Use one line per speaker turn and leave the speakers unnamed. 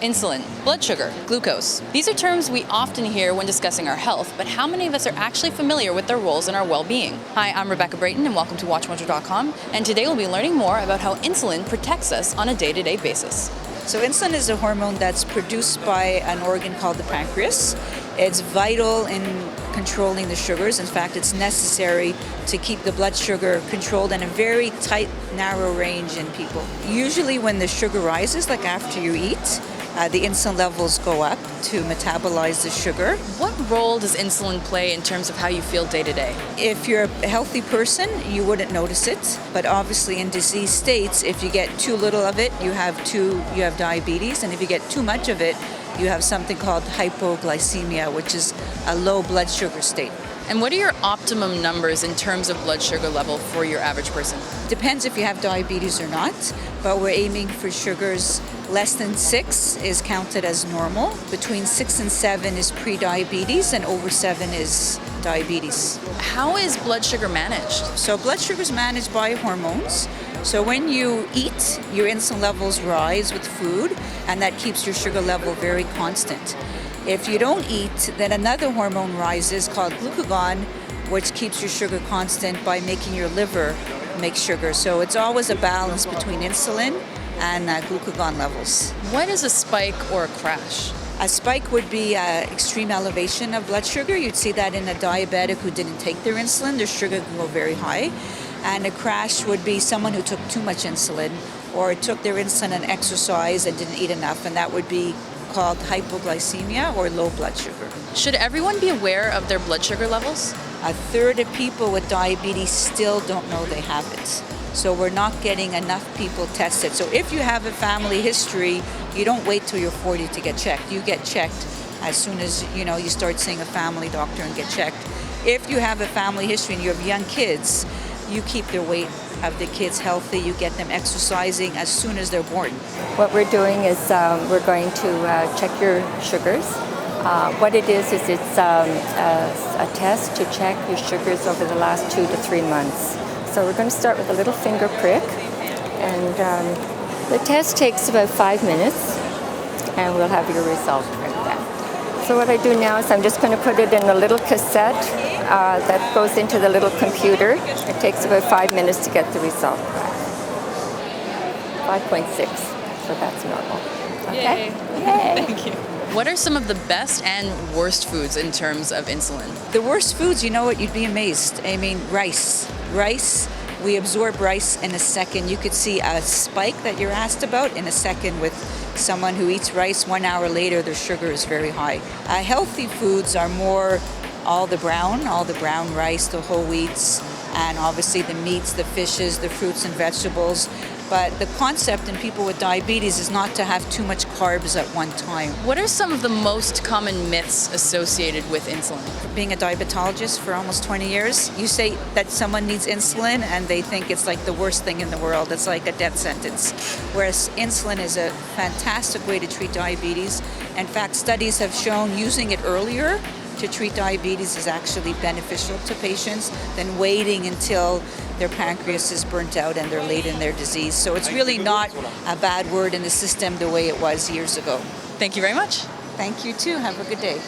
Insulin, blood sugar, glucose. These are terms we often hear when discussing our health, but how many of us are actually familiar with their roles in our well-being? Hi, I'm Rebecca Brayton and welcome to WatchMojo.com, and today we'll be learning more about how insulin protects us on a day-to-day basis.
So insulin is a hormone that's produced by an organ called the pancreas. It's vital in controlling the sugars. In fact, it's necessary to keep the blood sugar controlled in a very tight, narrow range in people. Usually when the sugar rises, like after you eat, the insulin levels go up to metabolize the sugar.
What role does insulin play in terms of how you feel day to day?
If you're a healthy person, you wouldn't notice it. But obviously in disease states, if you get too little of it, you have diabetes. And if you get too much of it, you have something called hypoglycemia, which is a low blood sugar state.
And what are your optimum numbers in terms of blood sugar level for your average person?
Depends if you have diabetes or not, but we're aiming for sugars less than 6 is counted as normal. Between 6 and 7 is pre-diabetes, and over 7 is diabetes.
How is blood sugar managed?
So blood sugar is managed by hormones. So when you eat, your insulin levels rise with food, and that keeps your sugar level very constant. If you don't eat, then another hormone rises called glucagon, which keeps your sugar constant by making your liver make sugar. So it's always a balance between insulin and glucagon levels.
What is a spike or a crash?
A spike would be extreme elevation of blood sugar. You'd see that in a diabetic who didn't take their insulin. Their sugar can go very high. And a crash would be someone who took too much insulin or took their insulin and exercised and didn't eat enough, and that would be called hypoglycemia or low blood sugar.
Should everyone be aware of their blood sugar levels?
A third of people with diabetes still don't know they have it. So we're not getting enough people tested. So if you have a family history, you don't wait till you're 40 to get checked. You get checked as soon as you start seeing a family doctor and get checked. If you have a family history and you have young kids, you keep their weight of the kids healthy. You get them exercising as soon as they're born.
What we're doing is we're going to check your sugars. What it is it's a test to check your sugars over the last 2 to 3 months. So we're going to start with a little finger prick, and the test takes about 5 minutes, and we'll have your result right then. So what I do now is I'm just going to put it in a little cassette that goes into the little computer. It takes about 5 minutes to get the result back. 5.6, so that's normal. Okay?
Yay. Thank you. What are some of the best and worst foods in terms of insulin?
The worst foods, you know what, you'd be amazed. I mean, rice. Rice, we absorb rice in a second. You could see a spike that you're asked about in a second with someone who eats rice. 1 hour later, their sugar is very high. Healthy foods are more all the brown rice, the whole wheats, and obviously the meats, the fishes, the fruits and vegetables. But the concept in people with diabetes is not to have too much carbs at one time.
What are some of the most common myths associated with insulin?
Being a diabetologist for almost 20 years, you say that someone needs insulin and they think it's like the worst thing in the world. It's like a death sentence. Whereas insulin is a fantastic way to treat diabetes. In fact, studies have shown using it earlier to treat diabetes is actually beneficial to patients than waiting until their pancreas is burnt out and they're late in their disease. So it's really not a bad word in the system the way it was years ago.
Thank you very much.
Thank you too. Have a good day.